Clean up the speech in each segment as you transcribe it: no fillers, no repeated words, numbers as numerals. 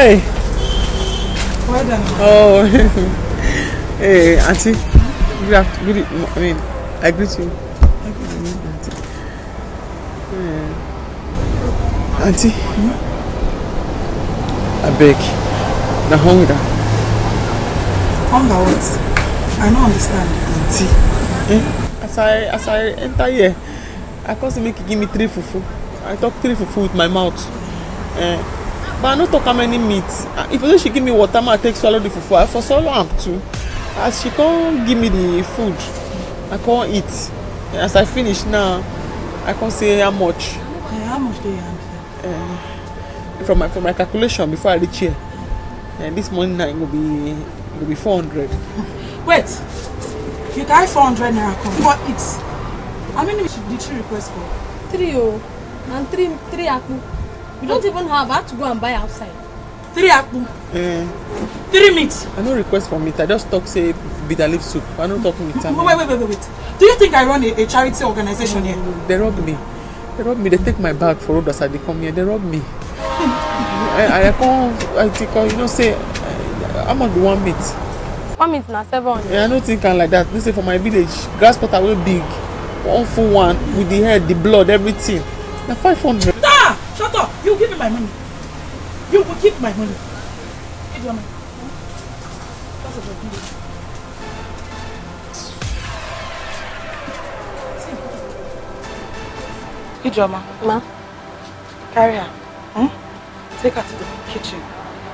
Hey. Well done. Oh. Hey, Auntie. Good afternoon. I mean, I greet you. Auntie. I beg. The hunger. Hunger what? I don't understand. Auntie. As I enter here, I can't make you give me 3 fufu. I talk 3 fufu with my mouth. But I don't talk how many meat. If she give me water, I take swallow the fufu. I for swallow am too. As she can't give me the food, I can't eat. As I finish now, I can't say how much. How much do you have? From my calculation before I reach here. This morning now it will be 400. Wait, you carry 400 naira come. What eats? How many did you request for? 3 and 3 akpu. We don't even have. I have to go and buy outside. 3 akpu. 3 meat. I no request for meat. I just talk say bitter leaf soup. I don't talk meat. Wait. Do you think I run a charity organization here? They rob me. They take my bag for road as they come here. They rob me. I think you know say how much do 1 meat? 1 meat na 700. Yeah, I don't think I'm like that. This is for my village. Grass cutter way big. 1 full one with the head, the blood, everything. Now 500. Ah! Shut up! You give me my money. You will keep my money. Give your money. That's what you're doing. Ijoma. Ma. Carry her. Take her to the kitchen.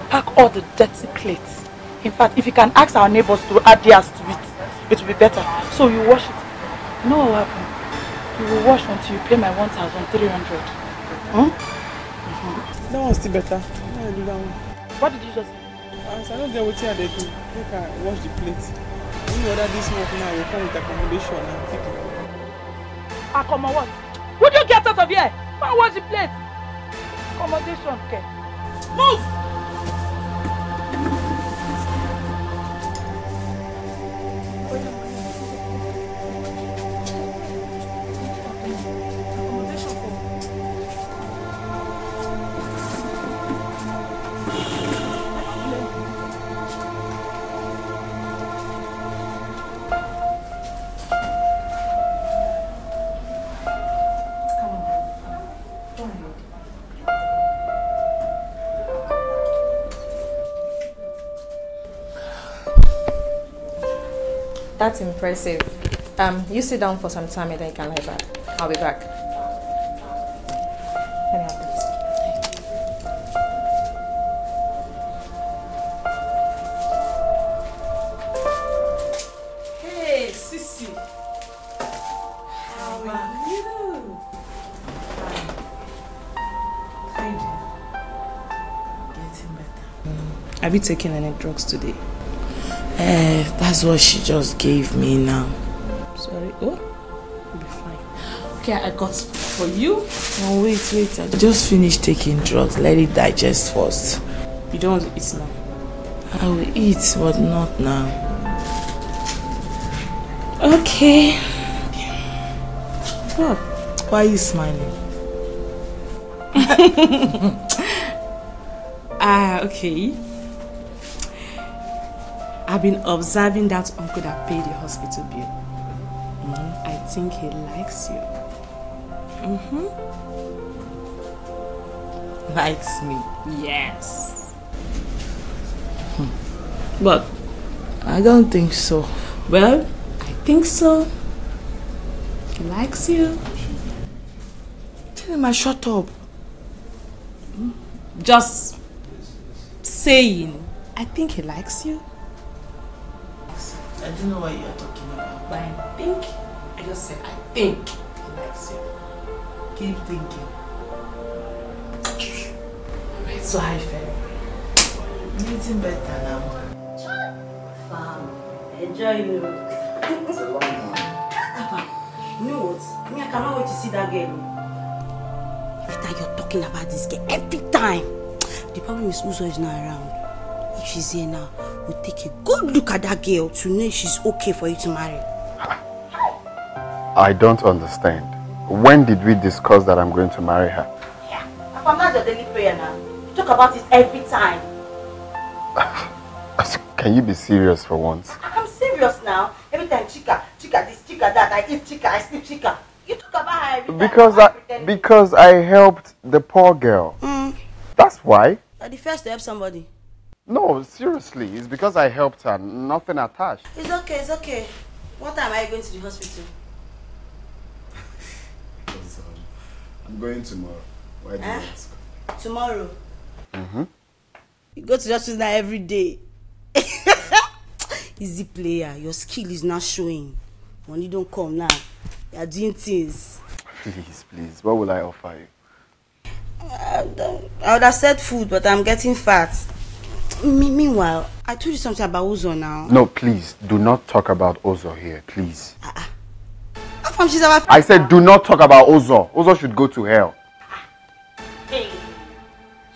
Pack all the dirty plates. In fact, if you can ask our neighbors to add theirs to it, it will be better. So you wash it. You know what will happen? You will wash until you pay my 1,300. That one's still better. I do that one. What did you just say? I don't get what they do. Make her wash the plate. When you order this work now, you come with accommodation and pick it. Accommodation what? Would you get out of here? Go and wash the plate. Accommodation, okay. Move! That's impressive. You sit down for some time and then you can lie back. I'll be back. Let me have this. Hey, Sissy. How are you? Fine. Getting better. Have you taken any drugs today? That's what she just gave me now. Sorry. Oh, you'll be fine. Okay, I got for you. Oh, wait. I just finished taking drugs. Let it digest first. You don't want to eat now? I will eat, but not now. Okay. What? Why are you smiling? Okay. I've been observing that uncle that paid the hospital bill. I think he likes you. Likes me? Yes. But I don't think so. Well, I think so. He likes you. Tell him I shut up. Just saying, I think he likes you. I don't know what you're talking about. But I just said, I think he likes you. Keep thinking. Alright, so how you feel? Getting better now. Fam, enjoy you. It's a long one. You know what? I cannot wait to see that girl. Every time you're talking about this girl, every time. The problem is Uzo is not around. If she's here now, we'll take a good look at that girl to know if she's okay for you to marry. I don't understand. When did we discuss that I'm going to marry her? Yeah. Papa, that's your daily prayer now. You talk about it every time. Can you be serious for once? I'm serious now. Every time chica this, chica that, I eat chica, I sleep chica. You talk about her every time. Because I helped the poor girl. That's why. Are the first to help somebody? No, seriously. It's because I helped her. Nothing attached. It's okay. What time are you going to the hospital? I'm going tomorrow. Why do you ask? Tomorrow? You go to the hospital every day. Easy player. Your skill is not showing. When you don't come now, you are doing things. Please. What will I offer you? I would have said food, but I'm getting fat. Meanwhile, I told you something about Uzo now. No, please. Do not talk about Uzo here, please. How come she's our friend? I said do not talk about Uzo. Uzo should go to hell. Hey,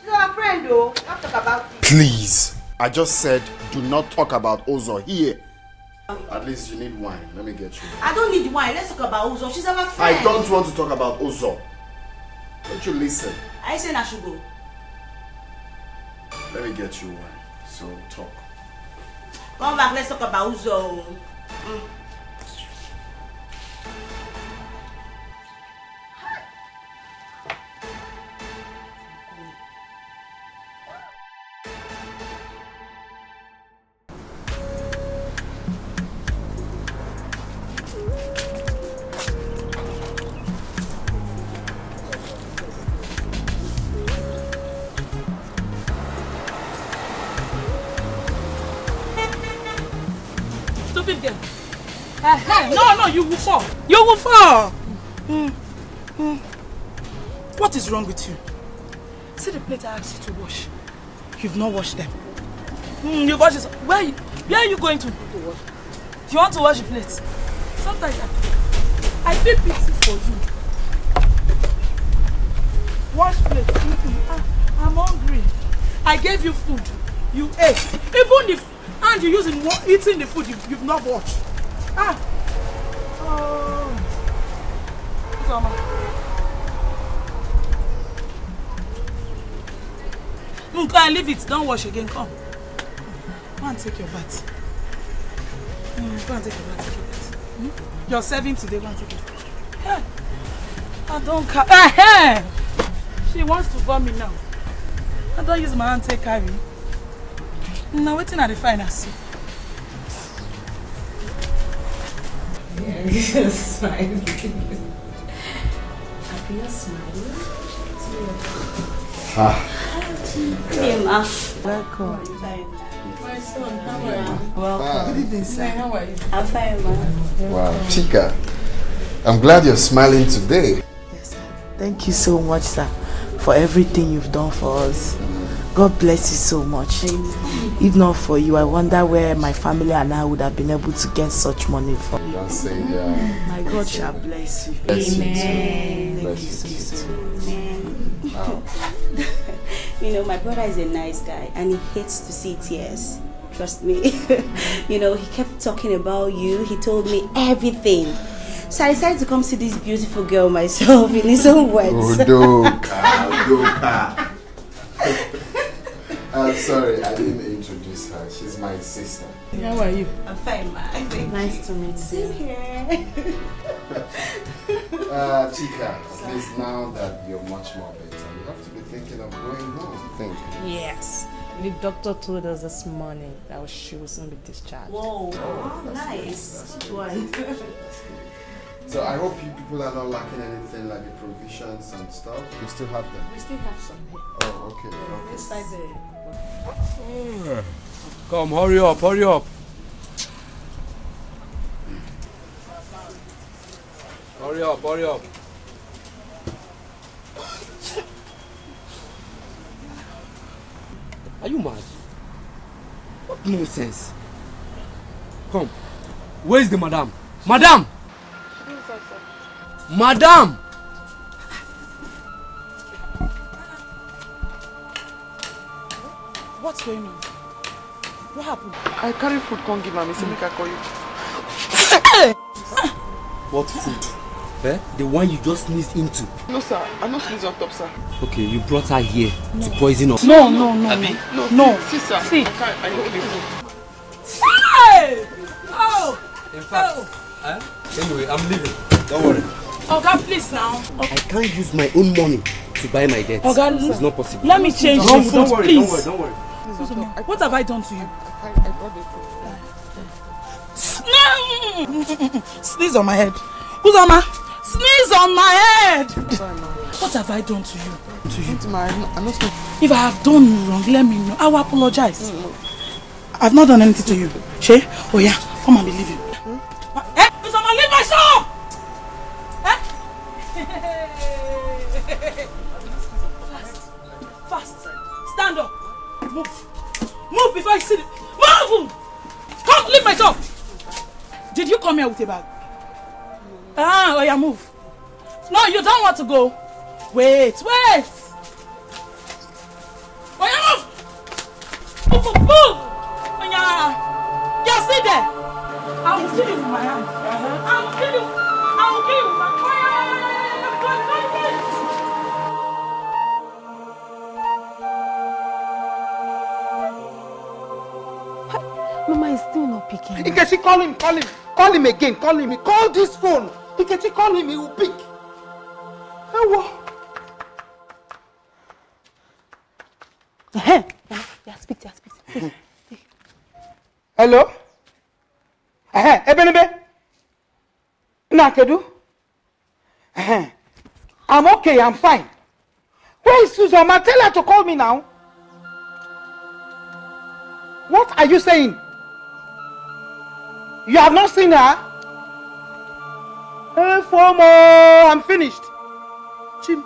she's our friend though. Don't talk about it. Please. I just said do not talk about Uzo here. At least you need wine. Let me get you. I don't need wine. Let's talk about Uzo. She's our friend. I don't want to talk about Uzo. Don't you listen? I said I should go. Let me get you wine. So talk. Come back. Let's talk about Uzo. No, you will fall. You will fall. What is wrong with you? See the plate I asked you to wash. You've not washed them. You've washed this. Where are you going to? You want to wash the plates? Sometimes I feel pity for you. Wash plates. I'm hungry. I gave you food. You ate. Even the hand you use in eating the food, you've not washed. Go and leave it. Don't wash again. Come. Go and take your bath. Go and take your bath. You're serving today. Go and take it. Hey. I don't care. Hey. She wants to vomit now. I don't use my hand to take carry. Now waiting at the finance. Yeah, you're smiling. Happy you're smiling. Hey, Ma. Welcome. My son, how are you? Welcome. Good evening, sir. How are you? I'm fine, Ma. Wow, Chica. I'm glad you're smiling today. Yes, sir. Thank you so much, sir, for everything you've done for us. God bless you so much. If not for you, I wonder where my family and I would have been able to get such money from. Don't say that. My God shall bless you. Amen. Thank you so much. Wow. You know, my brother is a nice guy and he hates to see tears. Trust me. You know, he kept talking about you. He told me everything. So I decided to come see this beautiful girl myself in his own words. Udoka. I'm sorry, I didn't introduce her. She's my sister. How are you? I'm fine, Ma. Nice to meet you. Same here. Chica, at least now that you're much more better, you have to be thinking of going home. Think. Yes. The doctor told us this morning that she will soon be discharged. Whoa, nice. One. So I hope you people are not lacking anything like the provisions and stuff. You still have them? We still have some here. Oh, okay. Inside the... Come, hurry up, hurry up. Hurry up, hurry up. Are you mad? What nonsense? Come. Where is the madam? Madam! Madam! What's going on? What happened? I carry food, can't give mommy, so make I call you. What food? Eh? The one you just sneezed into. No, sir. I'm not sneezing on top, sir. Okay, you brought her here to poison us. No. See, sir. See. I hold the phone. Hey! Oh! In fact, anyway, I'm leaving. Don't worry. Oga, please now. I can't use my own money to buy my debts. Oga, it's not possible. Let me change the food, please. Don't worry. What have I done to you? I brought the phone. No! Sneeze on my head. Uzoma, sneeze on my head. Sorry, ma'am. What have I done to you? I'm not sneezing. If I have done you wrong, let me know. I will apologize. I've not done anything to you. She? Oh yeah, come and be leaving. Eh? Uzoma, leave my shop! Eh? Fast. Stand up. Move before I see it. Move! Come, leave my shop. Did you come here with a bag? Oh yeah, move. No, you don't want to go. Wait. Oh yeah, move. Move. Oh yeah, sit there. I will kill you with my hand. I will kill you with my Mama is still not picking. Nkechi, call him. Call him again. Call him. Call this phone. Nkechi, call him. He will pick. Speak. Hello? Ebenebe? Nakedu? I'm okay. I'm fine. Where is Uzoma? Tell her to call me now. What are you saying? You have not seen her? Hey, Fomo, I'm finished. Chim.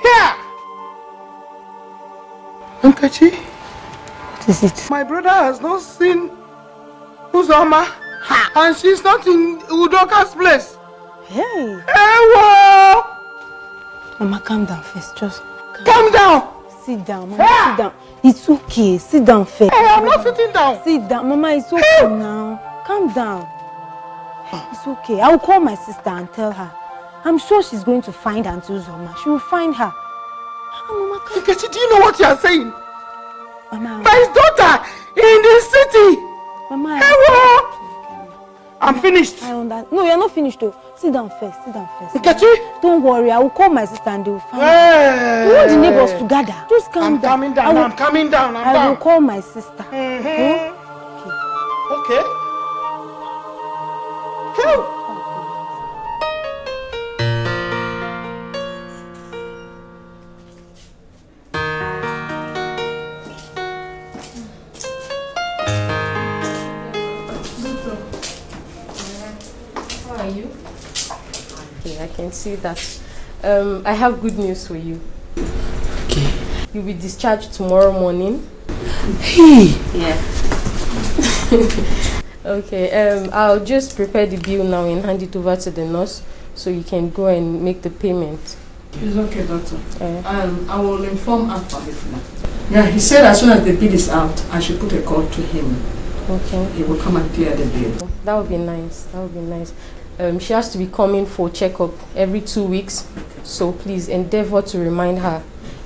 Here! Nkechi? What is it? My brother has not seen Uzoma, and she's not in Udoka's place. Hey! Hey, Mama, calm down first. Just calm down! Sit down, Mama, sit down. It's okay. Sit down first. Hey, I'm not sitting down. Sit down. Mama, it's okay now. Calm down. It's okay. I will call my sister and tell her. I'm sure she's going to find Auntie Uzoma. She will find her. Mama, Nkechi, do you know what you are saying? Mama, my daughter in the city. Mama, I'm finished. No, you're not finished though. Sit down first. Nkechi? Don't worry. I will call my sister and they will find her. We want the neighbors to gather. Just calm down. I'm coming down. I will call my sister. Okay. How are you? Okay, I can see that. I have good news for you. Okay. You'll be discharged tomorrow morning. Hey! Yeah. Okay, I'll just prepare the bill now and hand it over to the nurse so you can go and make the payment. It's okay, doctor. I will inform Alpha. Yeah, he said as soon as the bill is out, I should put a call to him. Okay. He will come and clear the bill. That would be nice. She has to be coming for checkup every 2 weeks, so please endeavor to remind her.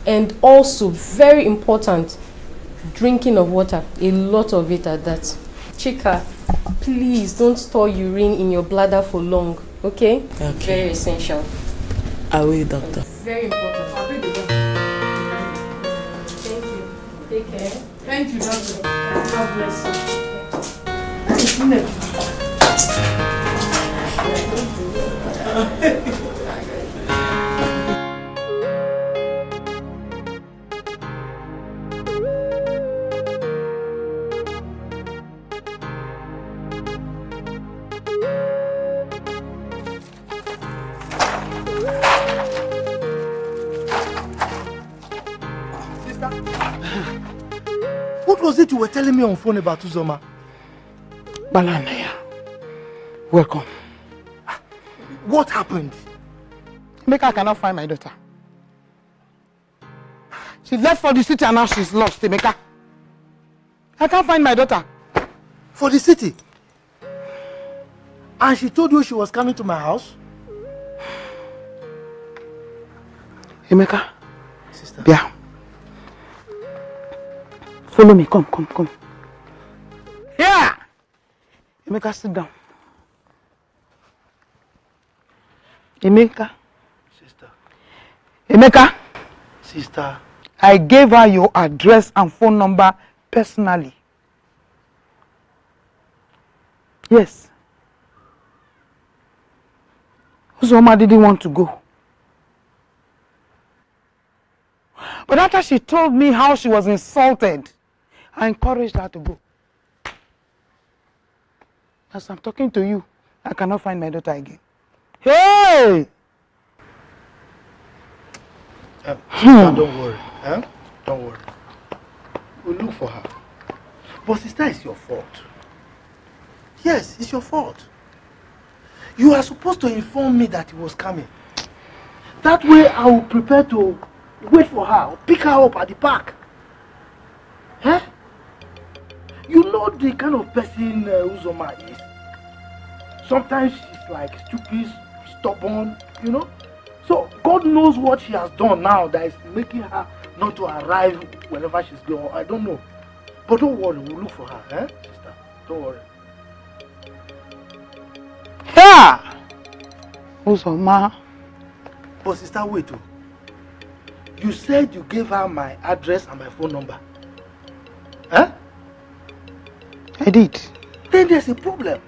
And also, very important, drinking of water, a lot of it at that. Chika, please don't store urine in your bladder for long, okay? Okay. Very essential. I will, doctor. Very important. Thank you. Take care. Thank you, doctor. God bless you. What was it you were telling me on phone about Uzoma? Balanaya, welcome. What happened? Emeka cannot find my daughter. She left for the city and now she's lost, Emeka. I can't find my daughter. For the city? And she told you she was coming to my house? Emeka. Sister. Yeah. Follow me. Come. Yeah! Emeka, sit down. Emeka. Sister. Emeka. Sister. I gave her your address and phone number personally. Yes. Uzoma didn't want to go. But after she told me how she was insulted, I encouraged her to go. As I'm talking to you, I cannot find my daughter again. Hey! Sister, don't worry. Don't worry. We'll look for her. But sister, it's your fault. Yes, it's your fault. You are supposed to inform me that he was coming. That way I will prepare to wait for her, or pick her up at the park. Eh? You know the kind of person Uzoma is. Sometimes she's like stupid, stubborn, you know. So God knows what she has done now that is making her not to arrive whenever she's going. I don't know. But don't worry, we'll look for her, eh, sister? Don't worry. Yeah! Uzoma. But sister, wait. You said you gave her my address and my phone number. Huh? I did. Then there's a problem.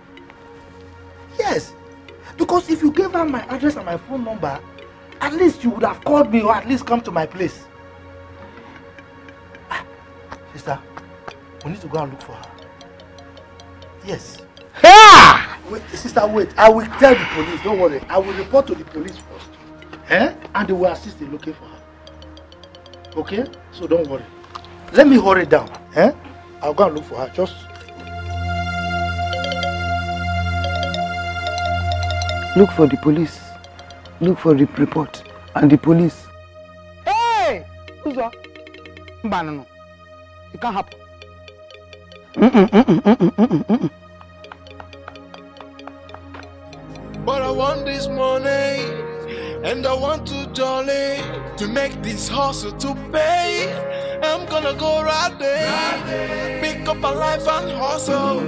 Yes. Because if you gave her my address and my phone number, at least you would have called me or at least come to my place. Sister, we need to go and look for her. Yes. Yeah! Wait, sister, wait. I will tell the police. Don't worry. I will report to the police first. Eh? And they will assist in looking for her. Okay? So don't worry. Let me hurry down. Eh? I'll go and look for her. Just look for the police. Look for the report. And the police. Hey! Uzo. No. It can't happen. But I want this money, and I want to jolly to make this hustle to pay. I'm gonna go right there, pick up a life and hustle.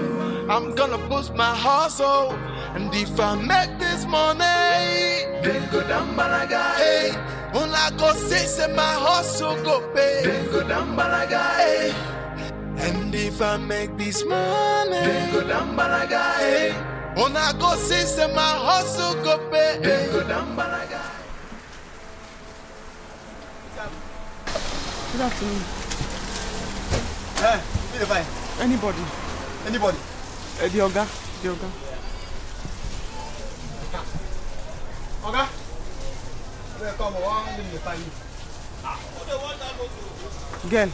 I'm gonna boost my hustle, and if I make this money, then go down balaga. Hey, when I go say my hustle go pay, then go down balaga. Hey, and if I make this money, then go down balaga. Hey, when I go say my hustle go pay, then go down balaga. Good afternoon. Anybody? Anybody? The Oga. Oga? Girl.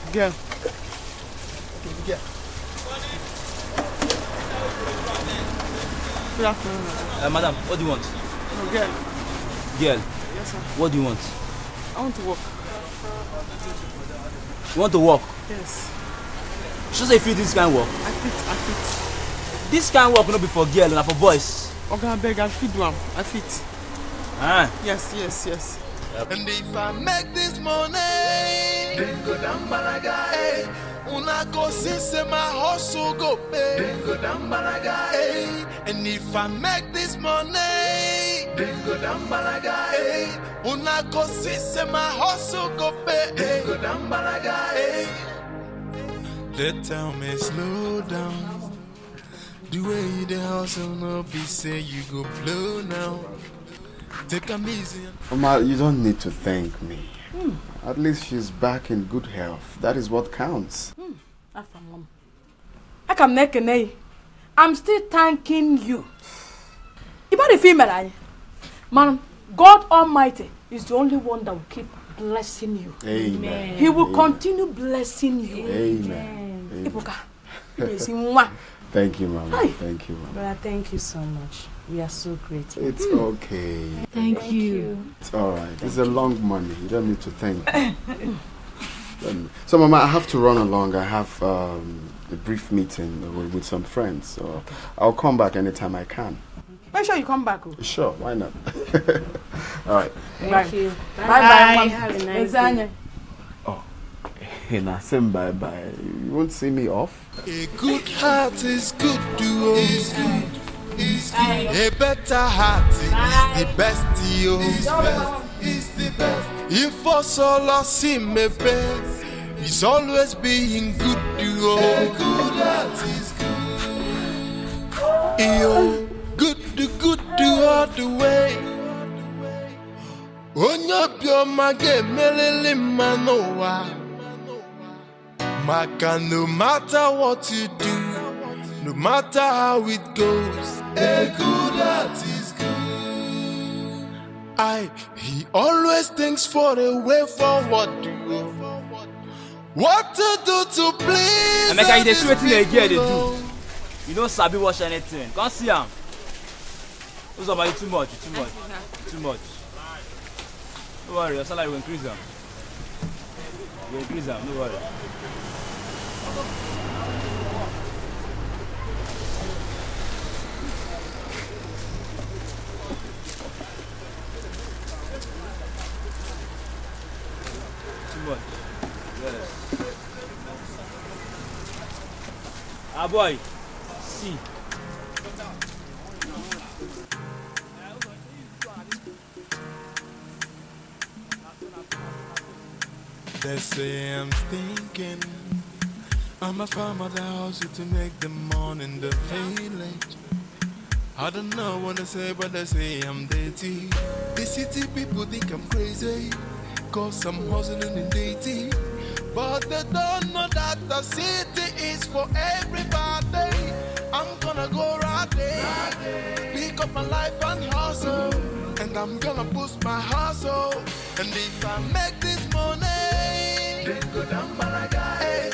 Good afternoon. Madam, what do you want? No, girl. Girl? Yes, sir. What do you want? I want to work. You want to work? Yes. She say fit this kind of work. I fit. This kind of work no be for girl, na for boys. Okay, I beg, I fit do am. I fit. Ah. Yes. Yep. And if I make this money, then go down balaga. Hey, when I go say my hustle go pay, then go down balaga. Hey, and if I make this money, then go down balaga. Hey, when I go say my hustle go pay, then go down balaga. Hey, they tell me slow down. The way you the hustle no be say you go blow now. Take a easy. Mama, you don't need to thank me. At least she's back in good health. That is what counts. I can make a name. I'm still thanking you. About the female, man, God Almighty is the only one that will keep blessing you. Amen. He will continue blessing you. Amen. Thank you, Mama. Hi. Thank you, Mama. Brother, thank you so much. We are so grateful. It's okay. Thank you. It's all right. It's a long money. You don't need to thank me. So, Mama, I have to run along. I have a brief meeting with some friends. So I'll come back anytime I can. Make sure you come back. Oh. Sure, why not? All right. Thank you. Bye. Have a nice day. Oh, hey, now say bye-bye. You won't see me off? A good heart is good to is good. A better heart is the best, yo. Is the best. If us all see me best, it's always being good to you. A good heart is good. Yo, good to all the way. Onyapyo mage melele manowa. Maka, no matter what you do, no matter how it goes, a good heart is good. He always thinks for a way forward to go. What to do to please? I make you see what they do. You don't sabi watch anything. Can't see him. Those are too much. Don't worry, your salary will increase them. You increase them, don't worry. Too much. Yes. Ah boy, see. They say I'm thinking I'm a farmer that hustle to make the money in the village. I don't know what they say, but they say I'm dirty. The city people think I'm crazy, cause I'm hustling in dirty. But they don't know that the city is for everybody. I'm gonna go right there, pick up my life and hustle. And I'm gonna boost my hustle. And if I make this money, then go down Malaga. Hey,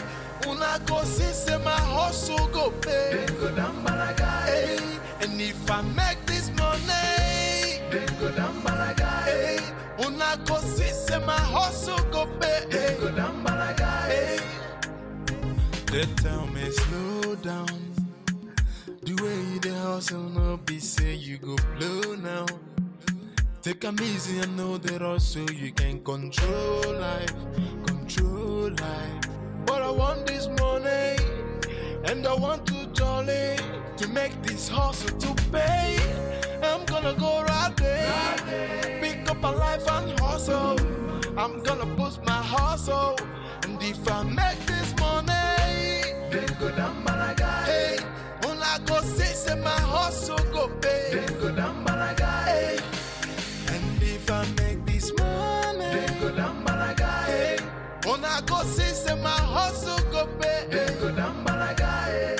una go see say my hustle go pay. Then go down Malaga. Hey, and if I make this money, then go down Malaga. Hey, una go see say my hustle go pay. Then go down Malaga. Hey, they tell me slow down. The way you the hustle no be say you go blow now. Take them easy and know that also you can control life. But I want this money, and I want to jolly to make this hustle to pay. I'm gonna go right there, pick up a life and hustle. I'm gonna boost my hustle, and if I make this money, then go down Malaga. Hey, when I go say my hustle go pay, then go down Malaga. Hey, and if I make this money, then go down Malaga. Hey, when I go say my hustle go pay, then go down Malaga. Hey,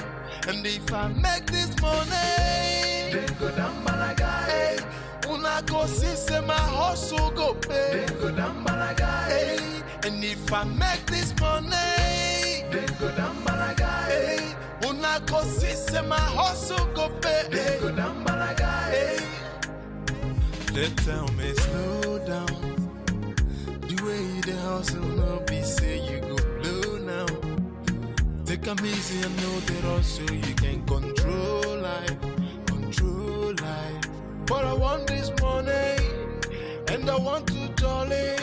and if I make this money, then go down Malaga. Hey, when I go say my hustle go pay, then go down Malaga. Hey, and if I make this money, then go down Malaga. Hey, when I go say my hustle go pay, then go down Malaga. Hey, they tell me slow down. The way the hustle no be say you go blow now. Take them easy and know that also you can control life. But I want this money, and I want to jolly.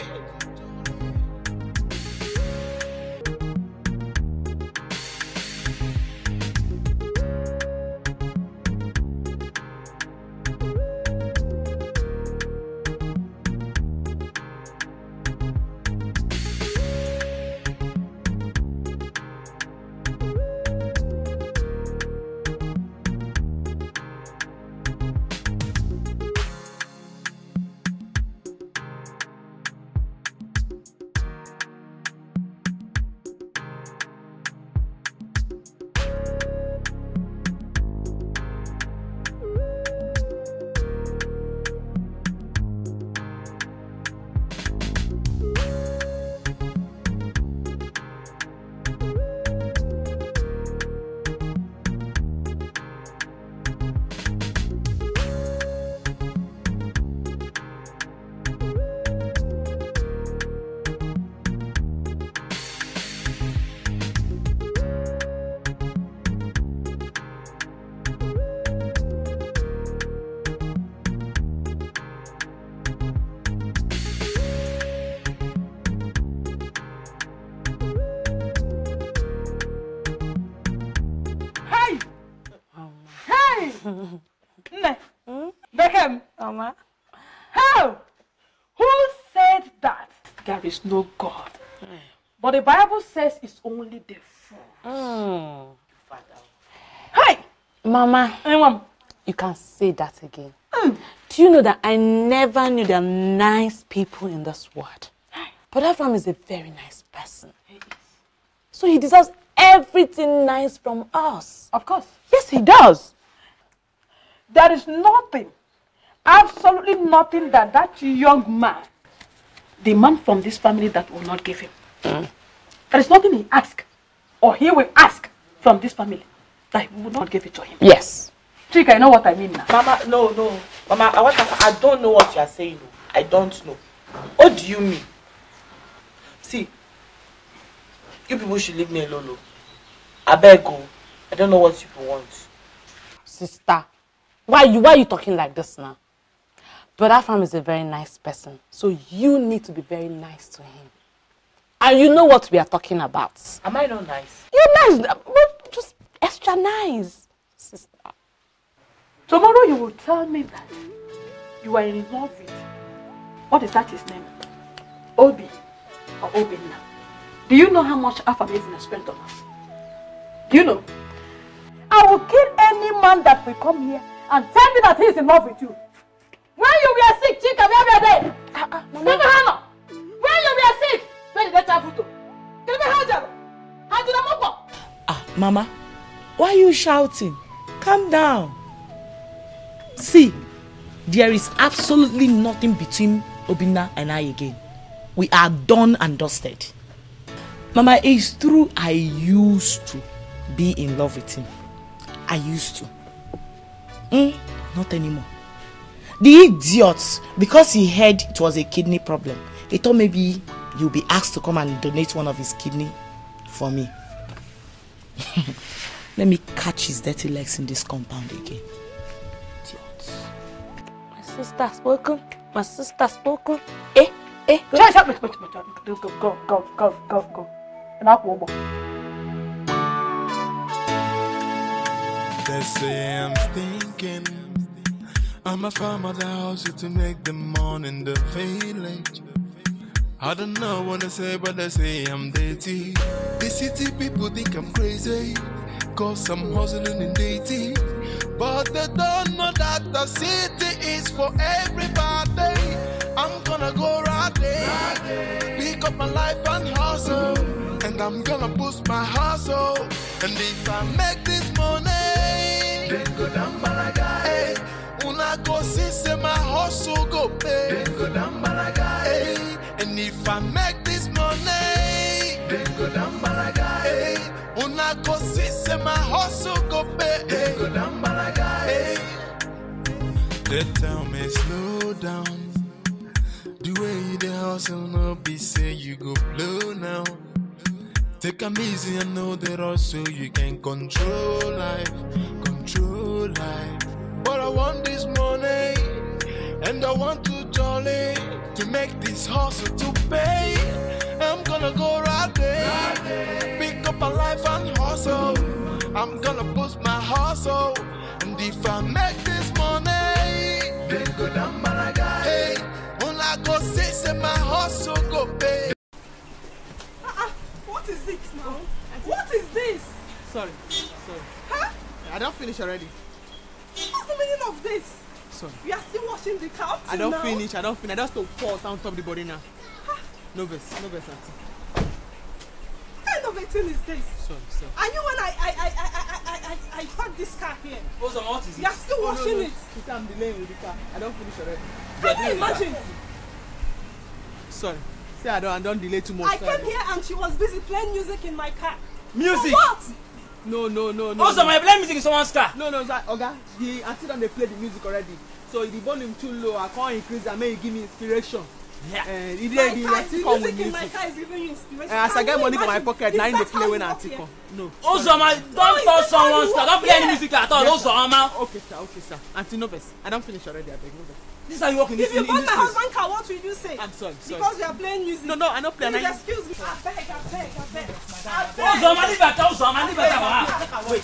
Dikeh, Mama. how? Who said that there is no God? But the Bible says it's only the fool. Hey! Mama, you can say that again. Do you know that I never knew there are nice people in this world? But Abraham is a very nice person. He is. So he deserves everything nice from us. Of course. Yes, he does. There is nothing, absolutely nothing that young man, the man from this family, that will not give him. There is nothing he asks or he will ask from this family that he will not give it to him. Yes. Chika, you know what I mean now? Mama, no. Mama, I don't know what you are saying. I don't know. What do you mean? See, you people should leave me alone. I beg you. I don't know what you people want. Sister, why are you talking like this now? Brother Fam is a very nice person, so you need to be very nice to him. And you know what we are talking about. Am I not nice? You're nice, but just extra nice, sister. Tomorrow you will tell me that you are in love with, what is that his name? Obi or Obinna. Do you know how much Alpha has spent on us? Do you know? I will kill any man that will come here and tell me that he is in love with you. When you were sick, Chika, where were they? Mama. When you were sick, where did they travel to? Mama, why are you shouting? Calm down. See, there is absolutely nothing between Obinna and I again. We are done and dusted. Mama, it's true I used to be in love with him. I used to. Not anymore. The idiot, because he heard it was a kidney problem, he thought maybe you'll be asked to come and donate one of his kidney for me. Let me catch his dirty legs in this compound again. Idiot. My sister spoken. My sister spoken. Shut up. Go. They say I'm thinking I'm a farmer that house to make the money in the village. I don't know what they say, but they say I'm dirty. The city people think I'm crazy, cause I'm hustling in dating. But they don't know that the city is for everybody. I'm gonna go right there, pick up my life and hustle. And I'm gonna boost my hustle. And if I make this money, then go down Malaga. Hey, una go see say my hustle go pay. Then go down Malaga. Hey, and if I make this money, then go down Malaga. Hey, una go see say my hustle go pay. Then go down Malaga. Hey, they tell me slow down. The way you the hustle no be say you go blow now. Take them easy and know that also you can control life. But I want this money, and I want to jolly, to make this hustle to pay. I'm gonna go right there, pick up a life and hustle. I'm gonna boost my hustle, and if I make this money, then go down Malaga. Hey, when I go say my hustle go pay. What is it now? What is this? Sorry. Huh? I don't finish already. What's the meaning of this? Sorry. You are still washing the couch? I don't finish. I just to pour on top of the body now. Huh? No verse, auntie. What kind of a thing is this? Sorry. I knew when I parked this car here. What is it? You are still washing it. I'm delaying with the car. I don't finish already. Can you imagine? Sorry. See, I don't delay too much. I came here and she was busy playing music in my car. Music? For what? No. Also, my playing music in someone's car. No, Oga. The auntie don't play the music already. So the volume too low. I can't increase and make you give me inspiration. Yeah. The music in my car is giving you inspiration. As I get money from my pocket, now they play when auntie come. No. Also, don't touch someone's car. Don't play any music at all. Also, Okay, sir. Auntie, no verse. I don't finish already. I beg no verse. This is how you walk in this. If you bought my husband's car, what will you say? I'm sorry. Because we are playing music. No, I don't play. Please excuse me. I beg. Also, man, leave it. Wait.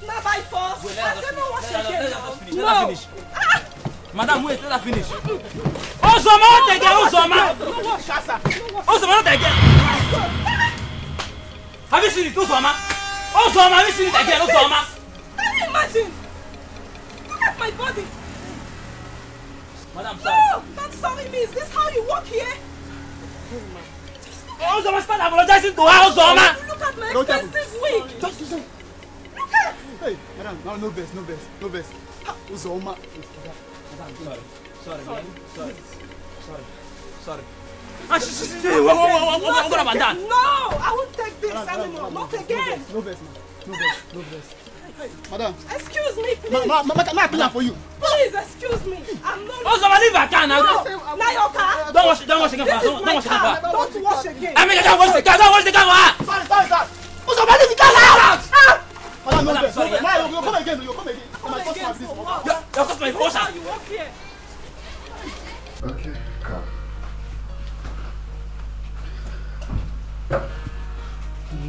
Now by by force. Wait, I said no wash again. Let her finish. Let No. her finish. Madam, wait, let her finish. Osoma, not again, Osoma. Osoma, not again. Have you seen it, Osoma? Osoma, have you seen it again, Osoma? Can you imagine? Look at my body. Madam, sorry. No, not sorry me. Is this how you walk here? Osoma, start apologizing to her, Osoma. Look at my expensive wig. Just listen. Look at. Hey, madam, no verse, no verse, no verse. Uzoma. Sorry. What have I done? No, I won't take this anymore. Not again. No verse, no verse. Hey, madam. Excuse me, please. Ma, clean for you. Please, excuse me. I'm not. Osoma, leave her car now. No, now your car. Don't wash again for her. This is my car. Don't wash again. I mean, don't wash the car. Don't wash the car for her. Sorry. Uzoma, leave the car out. Madam, no verse. Now you come again. You come again. My customer, please. Your customer is washer. You walk here. Okay, come.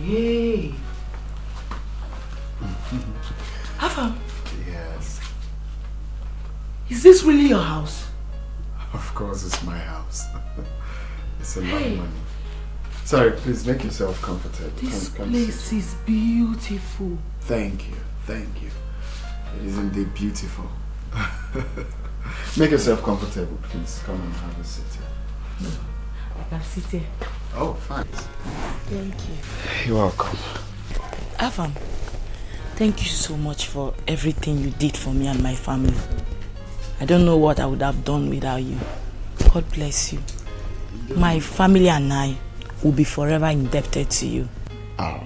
Yay. Afam, Yes. is this really your house? Of course, it's my house. It's a lot of money. Sorry, please make yourself comfortable. This Come place is beautiful. Thank you. It is indeed beautiful. Make yourself comfortable, please. Come and have a seat here. I can sit here. Oh, fine. Thank you. You're welcome. Afam, thank you so much for everything you did for me and my family. I don't know what I would have done without you. God bless you. My family and I will be forever indebted to you. Oh.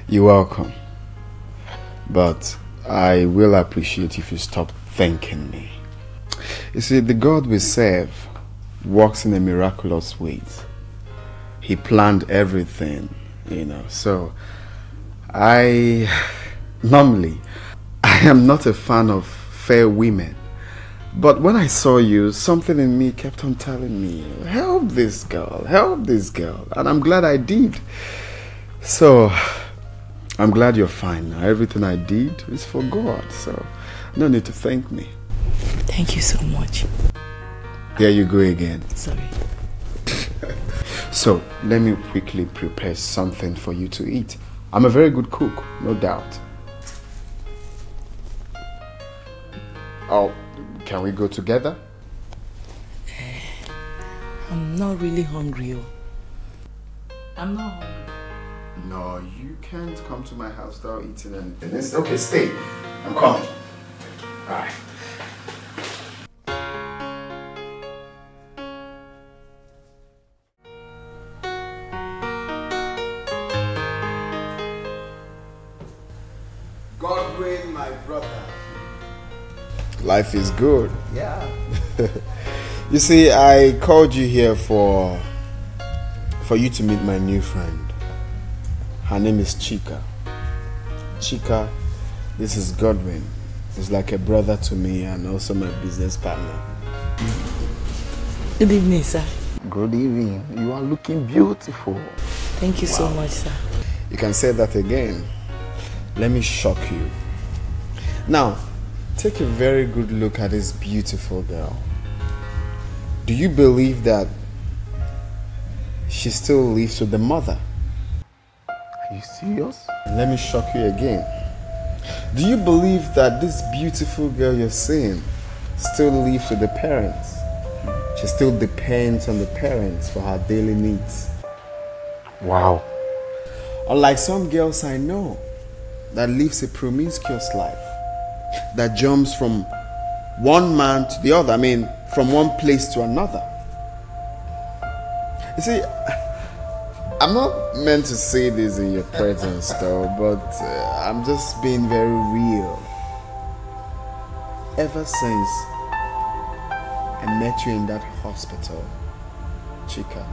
You're welcome. But I will appreciate if you stop thanking me. You see, the God we serve works in a miraculous ways. He planned everything, so normally I am not a fan of fair women. But when I saw you, something in me kept on telling me, help this girl. And I'm glad I did. So, I'm glad you're fine now. Everything I did is for God, so no need to thank me. Thank you so much. There you go again. Sorry. So, let me quickly prepare something for you to eat. I'm a very good cook, no doubt. Oh, can we go together? I'm not really hungry. I'm not hungry. No, you can't come to my house without eating anything. It's okay, stay. I'm coming. Bye. Godwin, my brother. Life is good. Yeah. You see, I called you here for you to meet my new friend. Her name is Chika. Chika, this is Godwin. He's like a brother to me and also my business partner. Good evening, sir. Good evening. You are looking beautiful. Thank you so much, sir. You can say that again. Let me shock you. Now, take a very good look at this beautiful girl. Do you believe that she still lives with the mother? Are you serious? Let me shock you again. Do you believe that this beautiful girl you're seeing still lives with the parents? She still depends on the parents for her daily needs. Wow. Unlike some girls I know that lives a promiscuous life, that jumps from one man to the other, from one place to another. You see, I'm not meant to say this in your presence though, but I'm just being very real. Ever since I met you in that hospital, Chika,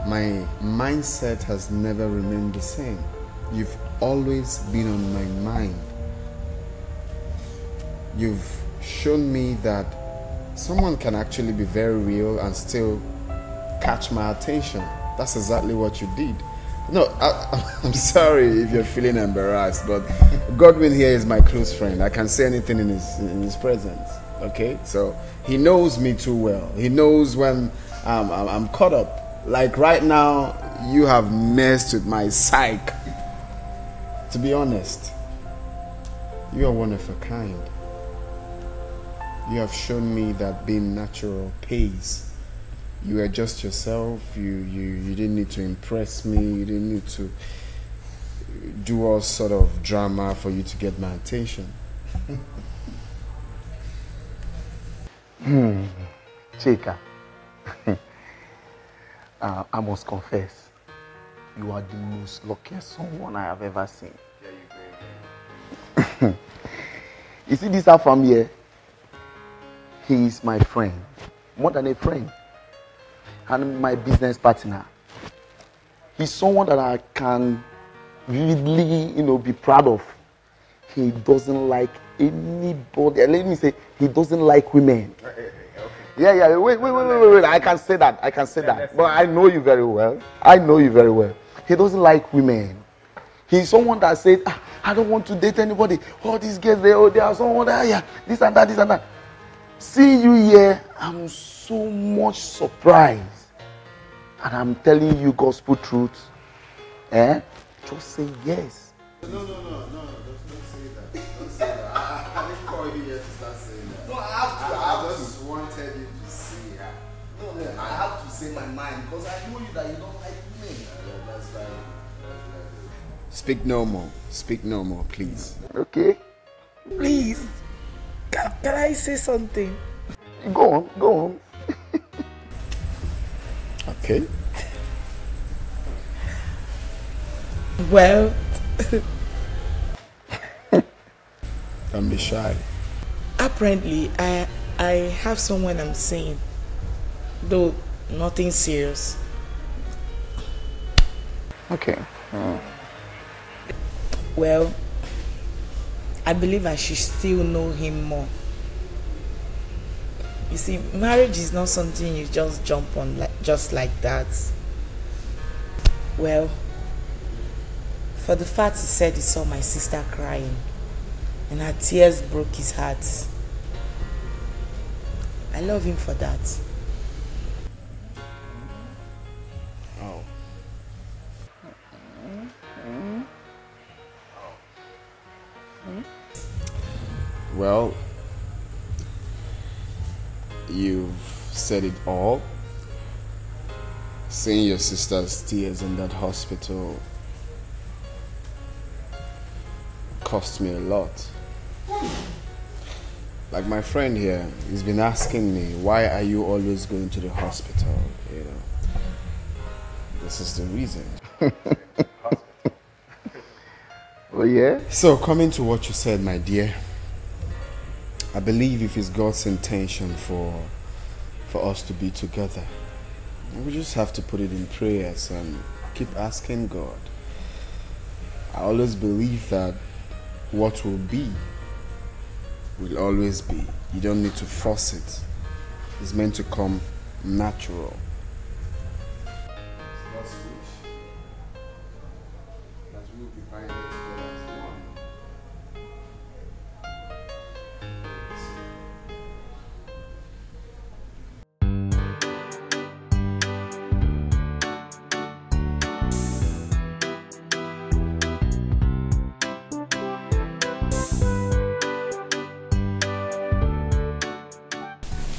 my mindset has never remained the same. You've always been on my mind. You've shown me that someone can actually be very real and still catch my attention. That's exactly what you did. No, I'm sorry if you're feeling embarrassed, but Godwin here is my close friend. I can say anything in his presence. Okay, so he knows me too well. He knows when I'm caught up. Like right now, you have messed with my psyche. To be honest, you are one of a kind. You have shown me that being natural pays. You are just yourself. You didn't need to impress me. You didn't need to do all sort of drama for you to get my attention. Chika, I must confess, you are the most luckiest someone I have ever seen. You see this Afam here? He is my friend, more than a friend, and my business partner. He's someone that I can really, be proud of. He doesn't like anybody. Let me say, he doesn't like women. Okay. Yeah. Wait. I can say that. But I know you very well. He doesn't like women. He's someone that said, I don't want to date anybody. All these girls, they are someone that, yeah, this and that. Seeing you here, I'm so much surprised. And I'm telling you gospel truth. Just say yes. No. Don't say that. Don't say that. I didn't call you here to start saying that. No, I just wanted you to see her. No, I have to say my mind because I know you that you don't like me. That's right. Speak no more, please. Okay. Please. Can I say something? Go on. Okay. Well, don't be shy. Apparently, I have someone I'm seeing, though nothing serious. Okay. Well, I believe I should still know him more. You see, marriage is not something you just jump on just like that. Well, for the fact he said he saw my sister crying and her tears broke his heart. I love him for that. Oh. Well, you've said it all. Seeing your sister's tears in that hospital cost me a lot. Like my friend here, he's been asking me, why are you always going to the hospital? This is the reason. Oh yeah? So coming to what you said, my dear, I believe if it's God's intention for us to be together, we just have to put it in prayers and keep asking God. I always believe that what will be will always be. You don't need to force it. It's meant to come natural. It's God's wish that we will be binded together as one.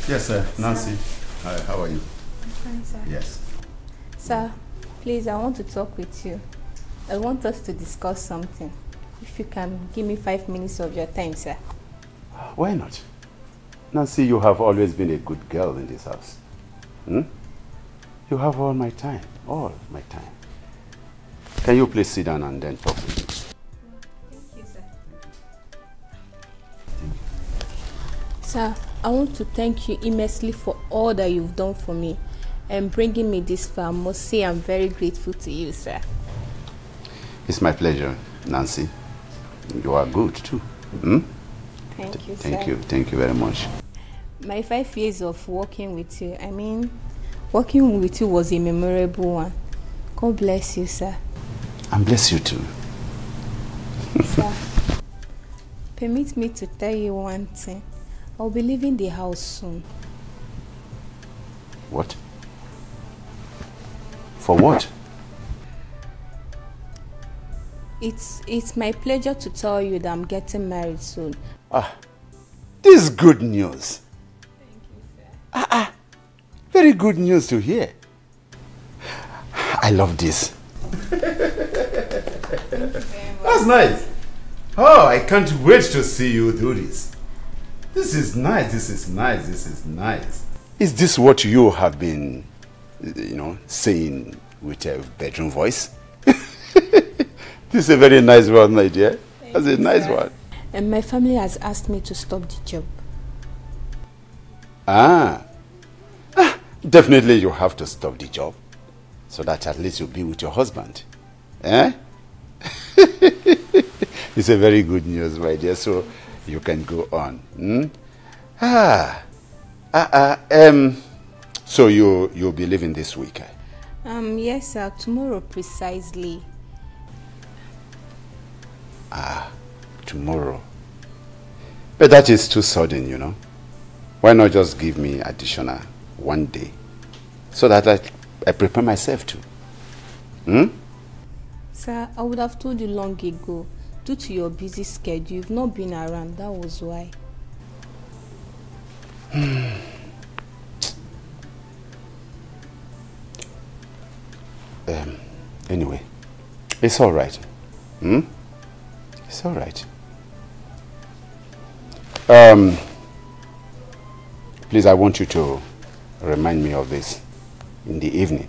Yes, sir. Nancy. Hi, how are you? I'm fine, sir. Yes. Sir, please, I want to talk with you. I want us to discuss something. If you can give me 5 minutes of your time, sir. Why not? Nancy, you have always been a good girl in this house. You have all my time. All my time. Can you please sit down and then talk with me? Thank you, sir. Sir, I want to thank you immensely for all that you've done for me and bringing me this far. I must say I'm very grateful to you, sir. It's my pleasure, Nancy. You are good too. Thank you, sir. Thank you very much. My 5 years of working with you, working with you was a memorable one. God bless you, sir. And bless you too. Sir, permit me to tell you one thing. I'll be leaving the house soon. What? For what? It's my pleasure to tell you that I'm getting married soon. Ah, this is good news. Thank you, sir. Very good news to hear. I love this. That's nice. Oh, I can't wait to see you do this. This is nice, this is nice, this is nice. Is this what you have been, saying with a bedroom voice? This is a very nice one, my dear. That's a nice one. And my family has asked me to stop the job. Definitely you have to stop the job so that at least you'll be with your husband. Eh? It's a very good news, my dear, so you can go on. So you'll be leaving this week? Yes, sir. Tomorrow precisely. Tomorrow. But that is too sudden, Why not just give me additional 1 day so that I prepare myself too? Sir, I would have told you long ago. Due to your busy schedule, you've not been around. That was why. Anyway, it's all right. It's all right. Please, I want you to remind me of this in the evening.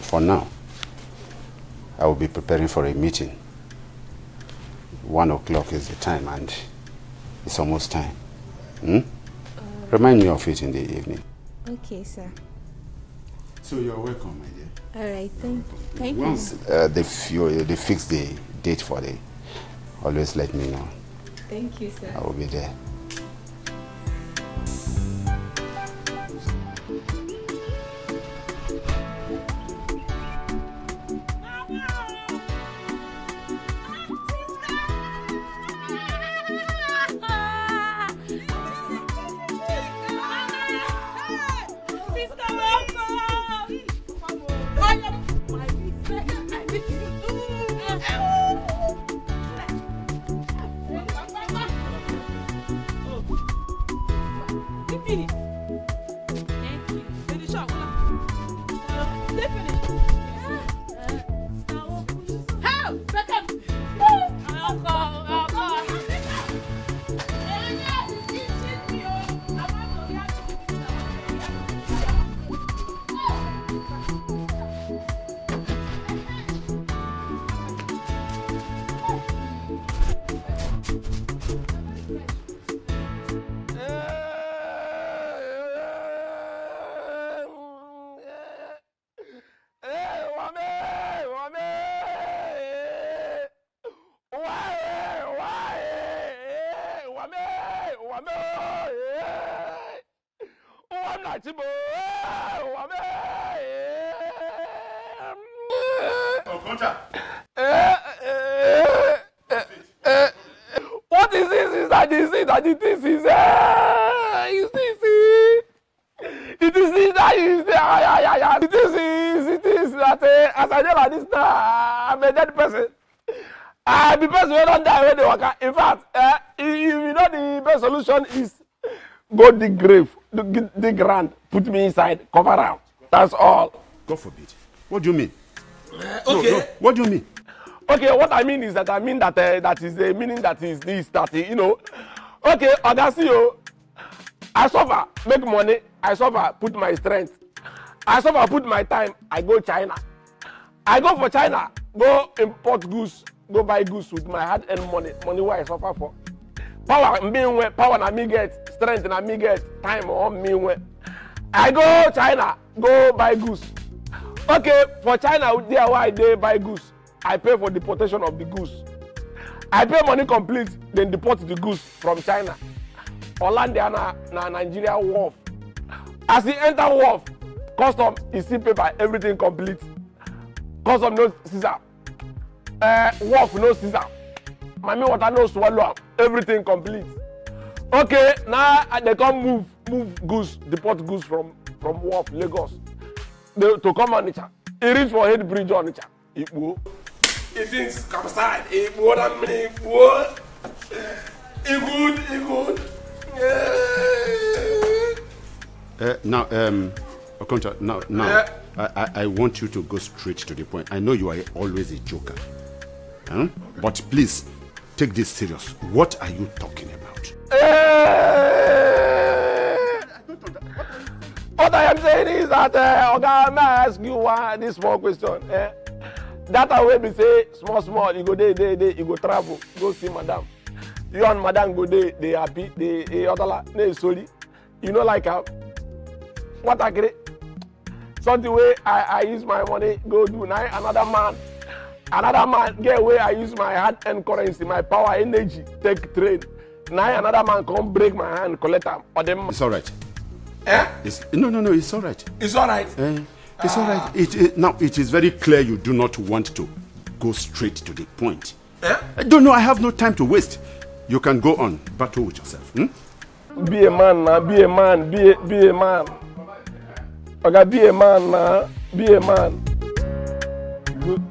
For now, I will be preparing for a meeting. 1 o'clock is the time and it's almost time. Remind me of it in the evening. Okay, sir. So you're welcome, my dear. All right, thank you. Once they fix the date for the, always let me know. Thank you, sir. I will be there. What is this? Is that this? Is that this? Is this? It is that is it is that as I know like this now, I'm a dead person. The person who don't die when they walk. In fact, you know the best solution is go dig grave, dig ground, put me inside, cover out. That's all. God forbid. What do you mean? Okay. No. What do you mean? Okay, what I mean is that that is the meaning that is this, that you know. Okay, Agasio, I suffer, make money, I suffer, put my strength. I suffer, put my time, I go China. I go for China, go import goods, go buy goods with my hard-earned money where I suffer for. Power na me get, strength na me get, time on me when. I go China, go buy goods. Okay, for China, there where I dey buy goods, I pay for deportation of the goods. I pay money complete, then deport the goods from China. Orlando na Nigeria wharf. As he enter wharf, custom is still pay by everything complete. Custom no Caesar, Wolf no scissor. Mommy water no swallow. Everything complete. Okay, now they come move goose, deport goose from Wolf, Lagos. To come on Onitsha. He reach for head bridge on Onitsha. Igbo. He thinks capside. Igbo that many Igbo. Igbo. Now, Okoncha, now, I want you to go straight to the point. I know you are always a joker. Huh? But please, take this serious. What are you talking about? What I am saying is that, Oga, may I ask you this small question? That way we say, small, you go there, you go travel, go see madam. You and madam go there, they happy, they other, sorry. You know, like, what I get? Something way I use my money, go do now, another man get where I use my hard earned currency, my power, energy, take trade. Now another man come break my hand, collect them. It's all right. Eh? No, it's all right. It's all right. It's all right. Now, it is very clear you do not want to go straight to the point. No, I have no time to waste. You can go on, battle with yourself. Be a man now, be a man, be a man. Okay, be a man now, be a man. Good.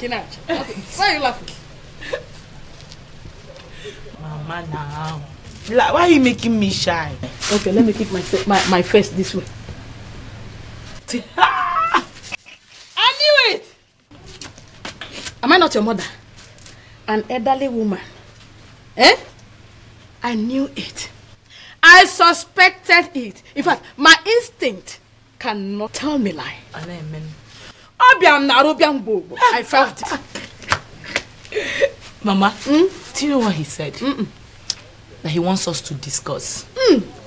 Okay. Why are you laughing? Mama, now. Why are you making me shy? Okay, let me keep my face this way. I knew it! Am I not your mother? An elderly woman. Eh? I knew it. I suspected it. In fact, my instinct cannot tell me lie. Amen. I felt it. Mama, do you know what he said? That he wants us to discuss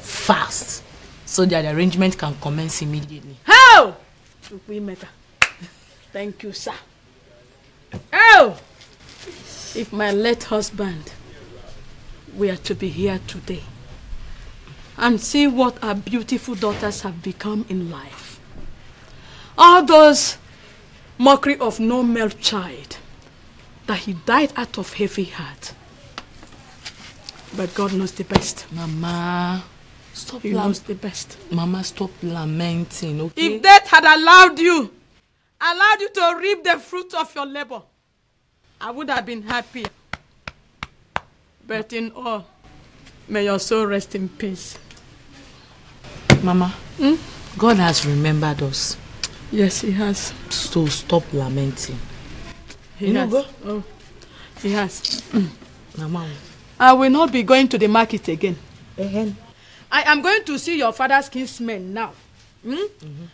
fast so that the arrangement can commence immediately. How? Thank you, sir. Oh! If my late husband were to be here today and see what our beautiful daughters have become in life, all those mockery of no male child, that he died out of heavy heart. But God knows the best. Mama, stop. He knows the best. Mama, stop lamenting, okay? If death had allowed you to reap the fruit of your labor, I would have been happy. But in all, may your soul rest in peace. Mama, God has remembered us. Yes, he has. So stop lamenting. He has. Oh, he has. Mama, I will not be going to the market again. I am going to see your father's kinsmen now.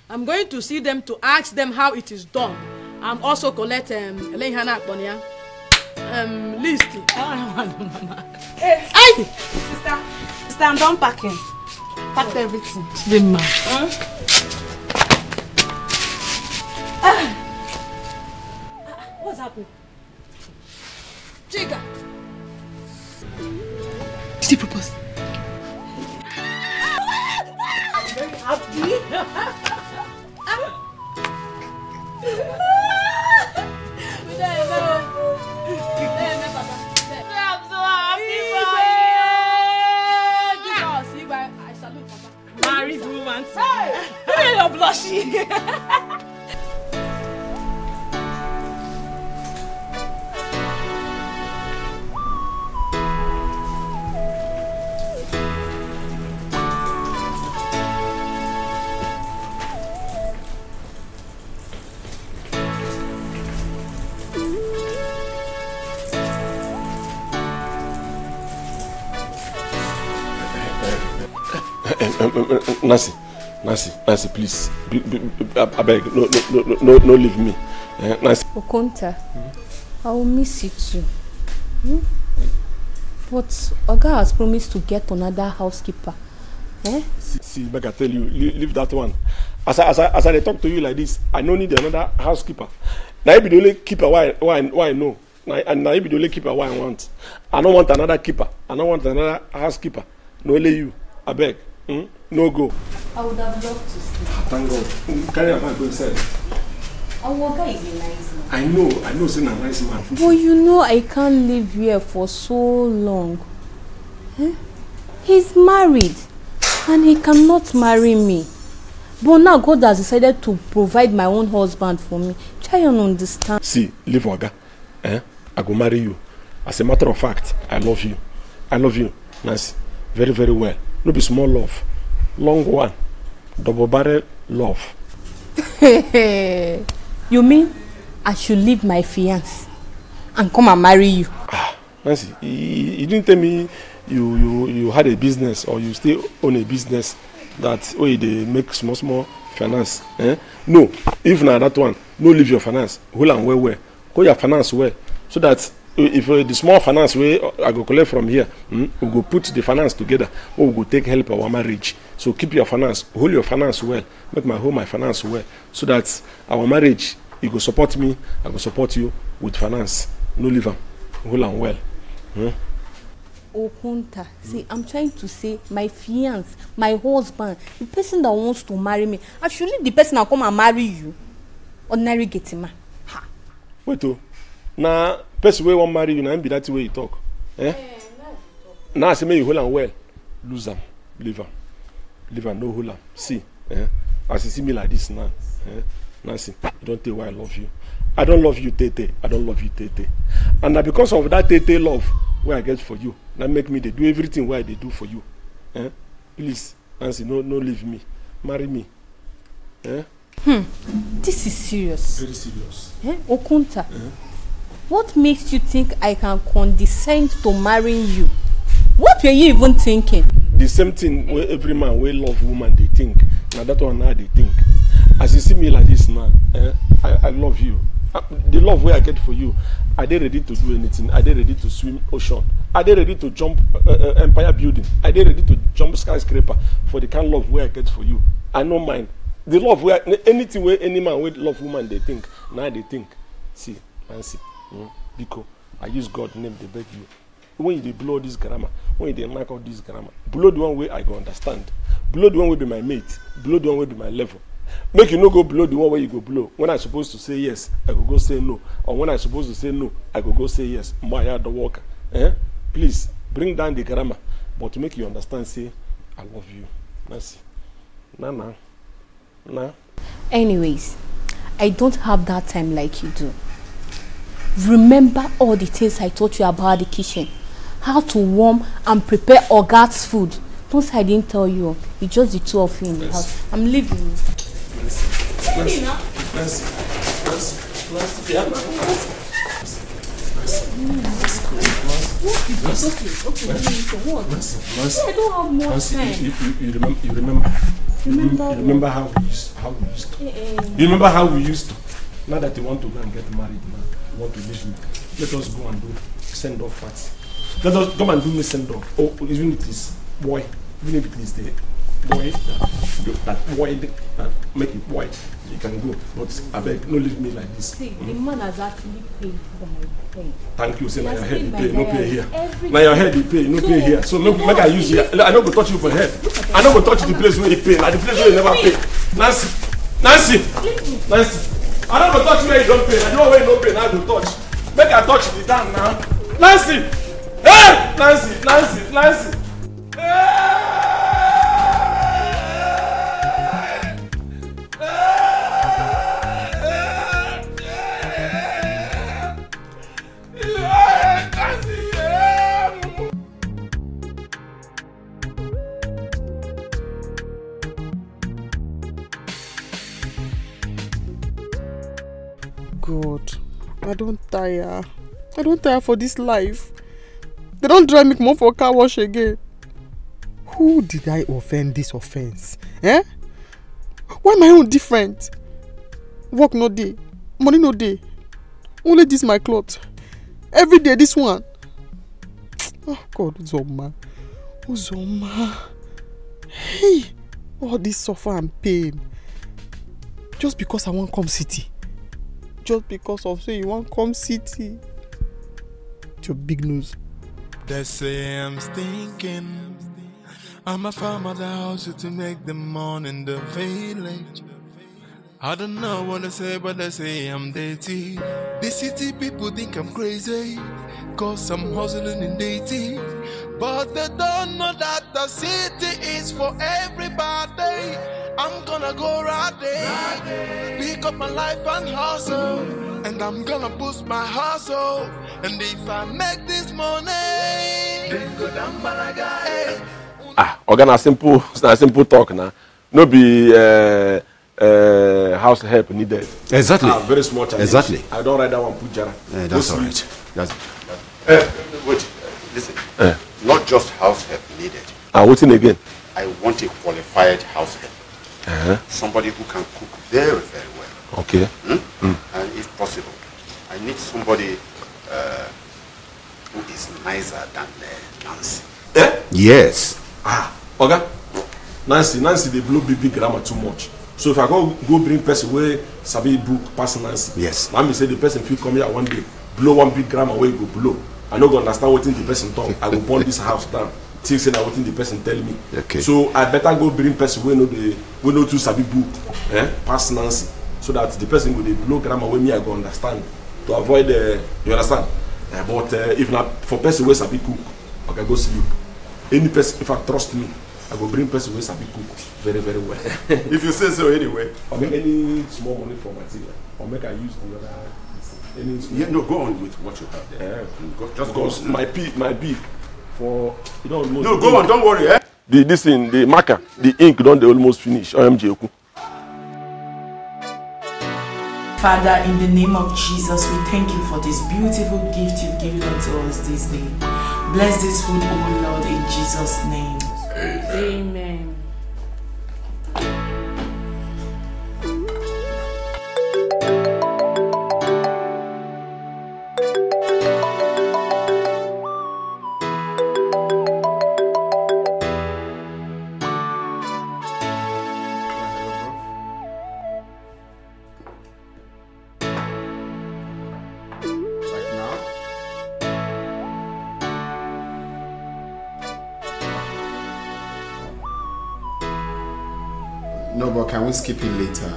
I'm going to see them to ask them how it is done. I'm also collect list. Hey, sister, I'm done packing. Packed everything. Slim man. What's happening? Chica. Did he propose? I'm very happy. I'm so happy for you. I salute Papa. Married woman. Hey, you're blushing. Nancy, please. I beg, no leave me. Nancy. Okonta, I will miss you too. But Oga has promised to get another housekeeper. See, make I tell you, leave that one. As I talk to you like this, I don't need another housekeeper. Now you be the only keeper why I know. And now you be the only keeper why I want. I don't want another keeper. I don't want another housekeeper. No only you. I beg. No go. I would have loved to stay. Thank God. Carry your bag, go inside. Our guy is a nice man. I know, he's a nice man. But you know I can't live here for so long. Eh? He's married and he cannot marry me. But now God has decided to provide my own husband for me. Try and understand. See, leave Oga. I go marry you. As a matter of fact, I love you. I love you, Nancy. Very, very well. No be small love. Long one. Double barrel love. You mean I should leave my fiancé and come and marry you? Nancy, you didn't tell me you had a business or you still own a business that they make small finance. No, if not that one, no leave your finance. Hold on well. Hold your finance well. So that if the small finance way I go collect from here, we go put the finance together or we go take help our marriage. So keep your finance, hold your finance well, make my finance well. So that our marriage, you go support me, I go support you with finance. No leave them. Hold on well. Okunta, see, I'm trying to say my fiancé, my husband, the person that wants to marry me, I should leave the person that come and marry you. Ordinary getting man. Wait, now, person wey wan marry you, na be that way you talk. Now I say make you hold am well, lose am, leave am, no hold am. See, as you see me like this now, Nancy, you don't tell why I love you. I don't love you, Tete. I don't love you, Tete. And now because of that Tete love, where I get for you, that make me they do everything where they do for you. Please, Nancy, no leave me, marry me. This is serious. Very serious. Okunta. What makes you think I can condescend to marrying you? What were you even thinking? The same thing where every man will love woman they think. Now that one now they think. As you see me like this now, I love you. The love where I get for you, are they ready to do anything? Are they ready to swim ocean? Are they ready to jump empire building? Are they ready to jump skyscraper for the kind of love where I get for you? I don't mind. The love where anything where any man will love woman they think. Now they think. See, Nancy. Because I use God's name to beg you. When you blow this grammar, when you knock out this grammar, blow the one way I go understand. Blow the one way be my mate. Blow the one way be my level. Make you no go blow the one way you go blow. When I supposed to say yes, I go say no. Or when I supposed to say no, I go say yes. My the worker. Please bring down the grammar, but to make you understand, say I love you. Nancy. Nah. Anyways, I don't have that time like you do. Remember all the things I taught you about the kitchen. How to warm and prepare Oga's food. Don't say I didn't tell you. It's just the two of you in the house. I'm leaving. I don't have more time. You remember how we used to. You remember how we used to. Now that you want to go and get married now. Want to leave me. Let us go and do send-off party. Let us come and do me send-off. Oh, even if it is boy, even if it is the boy that boy that make it boy, you can go. But I beg, no leave me like this. See, the man has actually paid for my pay. Thank you. Say now your head you pay, no pay here. Now your head you pay, no pay here. So make I use here. I don't go touch you for head. I don't go touch the place where you pay. Like the place where you never pay. Nancy. I don't go touch where you don't pay. I know where you don't pay. Now you touch. Make I touch the damn now. Nancy! Hey! Nancy! God, I don't tire for this life. They don't drive me more for car wash again. Who did I offend this offense? Why am I own different? Work no day, money no day. Only this my cloth. Every day this one. Oh God, Uzoma. Hey, all this suffer and pain. Just because I want come city. Just because of say you want come city. It's your big nose. They say I'm stinking. I'm a farmer that house to make the money in the village. I don't know what they say, but they say I'm dirty. The city people think I'm crazy, cause I'm hustling in dirty. But they don't know that the city is for everybody. I'm gonna go right there, pick up my life and hustle. And I'm gonna boost my hustle. And if I make this money, then go down balaga. Organ simple talk now. No be house help needed. Exactly. Very small challenge. Exactly. I don't write that one, put Jara. That's all right. Wait, listen. Not just house help needed. What's in again? I want a qualified house help. Somebody who can cook very, very well. Okay. And if possible, I need somebody who is nicer than Nancy. Yes. Okay. Nancy, they blow big grammar too much. So if I go bring person where Sabi book pass Nancy. Yes. Let me say the person feel come here one day, blow one big grammar where you go blow. I don't understand what the person talk. I will burn this house down. Things saying what the person tell me. Okay. So I better go bring person where know to Sabi book, pass Nancy, so that the person will blow grammar where me I go understand to avoid you understand. But if not for person where Sabi cook, I can go sleep. Any person, if I trust me, I go bring person where Sabi cook very, very well. If you say so anyway. Or make any small money for material, or make I use the other. No, go on with what you have there. Just because my beef for you know almost. No, go on, don't worry. The marker, the ink don't almost finish. OMG. Father, in the name of Jesus, we thank you for this beautiful gift you've given unto us this day. Bless this food, O Lord, in Jesus' name. Amen. No, but can we skip it later?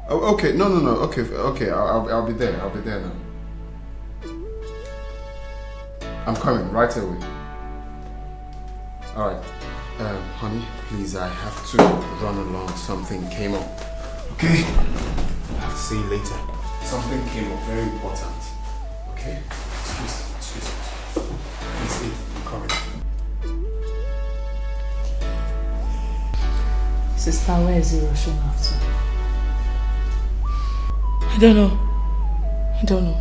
Oh, okay. No. Okay. I'll be there. I'll be there now. I'm coming right away. All right. Honey, please, I have to run along. Something came up. Okay. I'll see you later. Something came up very important. Okay. Excuse me. Please, I'm coming. Sister, where is he rushing after? I don't know.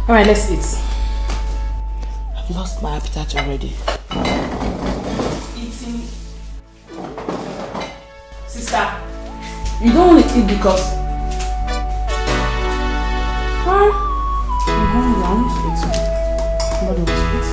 Alright, let's eat. I've lost my appetite already. Eating. Sister, you don't want to eat because... Huh? I'm hungry, I want to eat. Somebody wants to eat.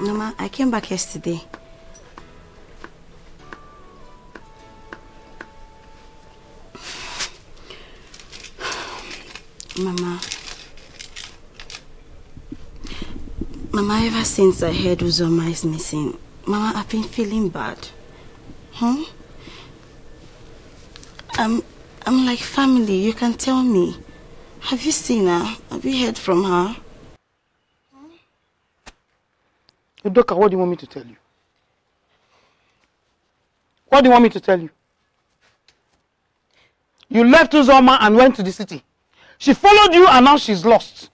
Mama, I came back yesterday. Mama, ever since I heard Uzoma is missing, Mama, I've been feeling bad. I'm like family, you can tell me. Have you seen her? Have you heard from her? Dikeh, what do you want me to tell you? What do you want me to tell you? You left Uzoma and went to the city. She followed you and now she's lost.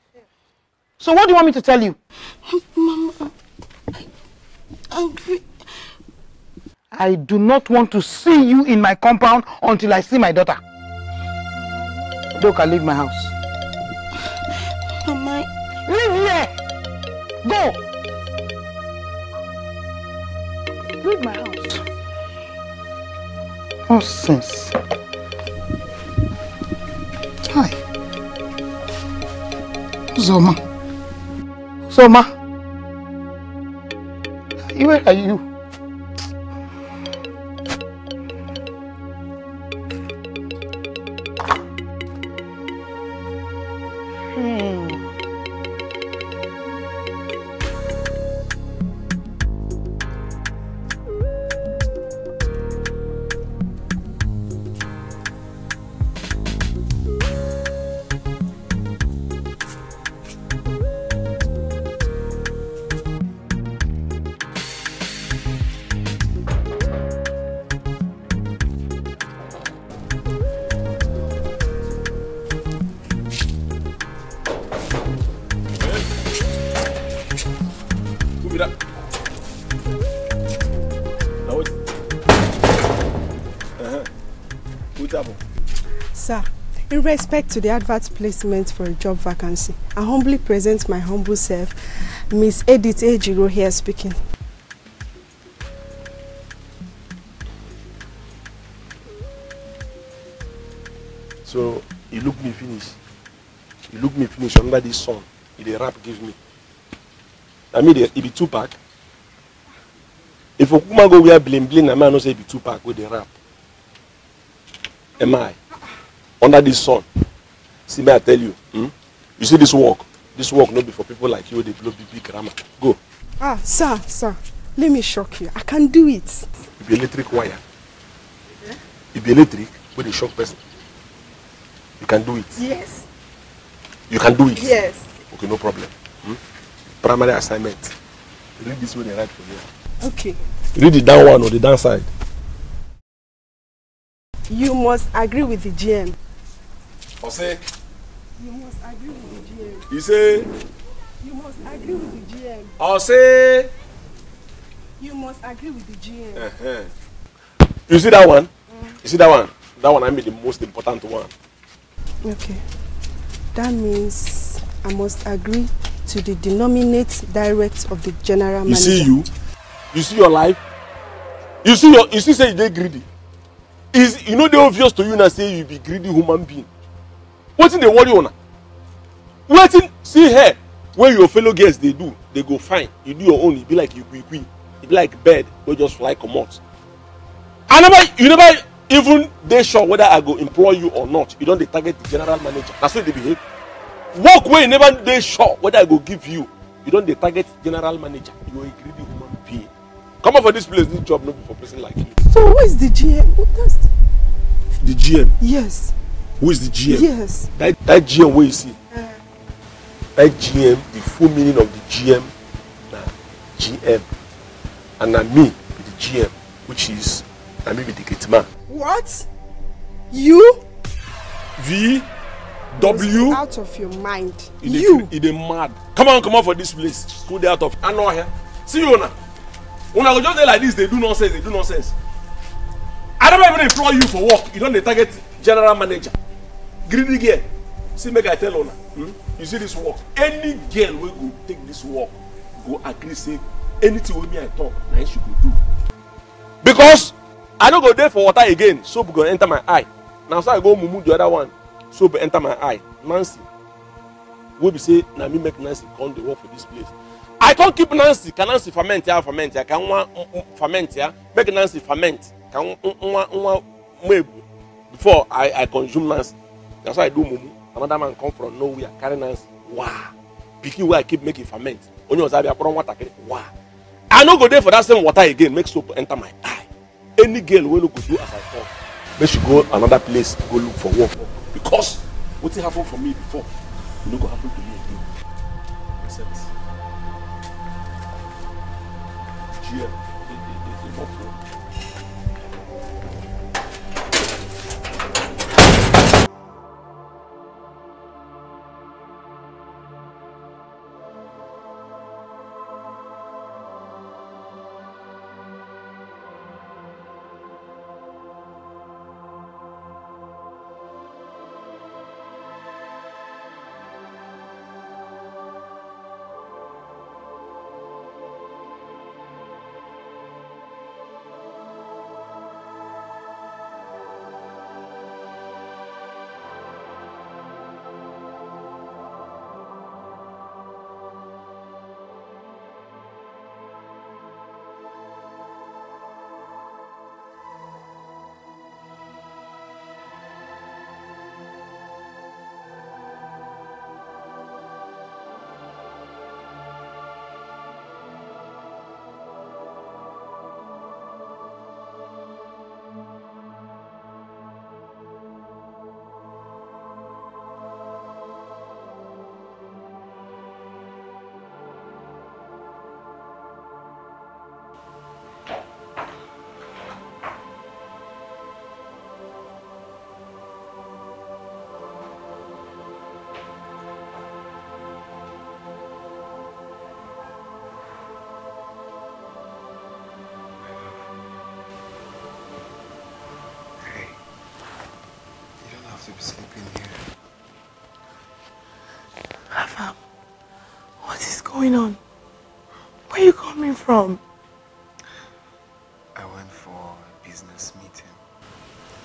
So what do you want me to tell you? Mama, I do not want to see you in my compound until I see my daughter. Doka, leave my house. Mama. Leave here! Go! Leave my house. Nonsense. Hi. Zoma. Zoma. Where are you? Sir, in respect to the advert placement for a job vacancy, I humbly present my humble self, Miss Edith Ejiro here speaking. So, he look me finish. He look me finish under this sun. He the rap give me. I mean, it be 2-pack. If a woman go wear bling bling, I might not say it be 2-pack with the rap. Am I? Under this sun. See me, I tell you. You see this work? This work not be for people like you, they blow big grammar. Go. Ah, sir, let me shock you. I can do it. You be electric wire. You be electric, but the shock person. You can do it. Yes. You can do it. Yes. Okay, no problem. Primary assignment. Read this one they write for you. Okay. Read the down one or the down side. You must agree with the GM. Jose. You must agree with the GM. You say? You must agree with the GM. Jose. You must agree with the GM. You see that one? You see that one? That one I made the most important one. Okay. That means I must agree to the denominate direct of the general manager. You see you? You see your life? You see say you dey greedy. Is you know the obvious to you now say you be greedy human being. Wetin dey worry una? Wetin see here when your fellow girls they do, they go fine. You do your own, it be like you quick. It be like bird wey just fly comot. You never even dey sure whether I go employ you or not. You don't dey target the general manager. That's how they behave. Work where you never dey sure whether I go give you. You don't dey target general manager. You are a greedy human being. Come on for this place. This job not be for person like you. So who is the GM? The GM. Yes. Who is the GM? Yes. That GM where you see. That GM, the full meaning of the GM, GM, and na me with the GM, which is na me with the Kitman. What? You? V W. Out of your mind. You. It mad. Come on for this place. Go there out of. I know here. See you now. When I go just there like this, they do nonsense. I never even employ you for work. You don't target general manager. Greedy girl. See, make I tell you now. You see this work. Any girl will go take this work, go agree say anything with me I talk, now she go do. Because I don't go there for water again. Soap go enter my eye. Now so I go mumu the other one. Soap enter my eye. Nancy. We be say now me make Nancy come the work for this place. I can't keep Nancy. Can Nancy ferment here? Ferment here? Can one ferment here? Make Nancy ferment. Can one before I consume Nancy. That's why I do mumu. Another man come from nowhere, carry Nancy. Wow. Picking where I keep making ferment. Only was I put on water. Wow. I no go there for that same water again. Make soap enter my eye. Any girl will go do as I thought. Make she go another place, go look for work. Because what happened for me before, it no go happen to me again. Makes sense. GM. to be sleeping here. Rafa, what is going on? Where are you coming from? I went for a business meeting.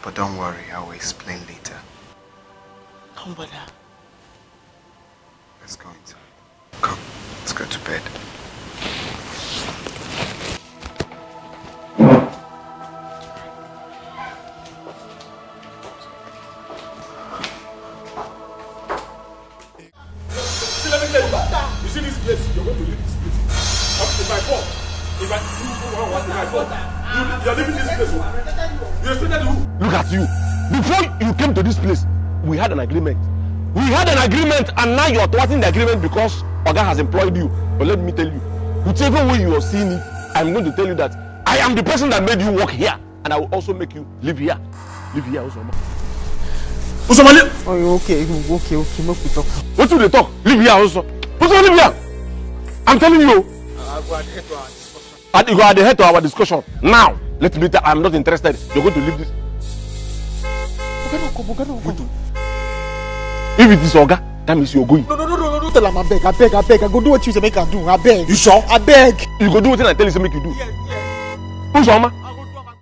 But don't worry, I will explain later. Don't bother. Let's go inside. Come, let's go to bed. Let me tell you, you see this place, you're going to leave this place. It's my fault. If I fault, you're leaving this place. You expected who? Look at you. Before you came to this place, we had an agreement. We had an agreement, and now you're thwarting the agreement because Oga has employed you. But let me tell you, whichever way you are seeing it, I'm going to tell you that I am the person that made you work here, and I will also make you live here. Live here, Osama. Osama, oh, okay, no talk. What do they talk? Live here also. Osama, live here. I'm telling you. You are the head to our discussion. Now, let me tell you, I'm not interested. You're going to leave this. If it is Oga, that means you're going. No, tell him I beg. I go do what you say make I do. I beg. You sure? I beg. You go do what I tell you say make you do. Yes. Who's Oma?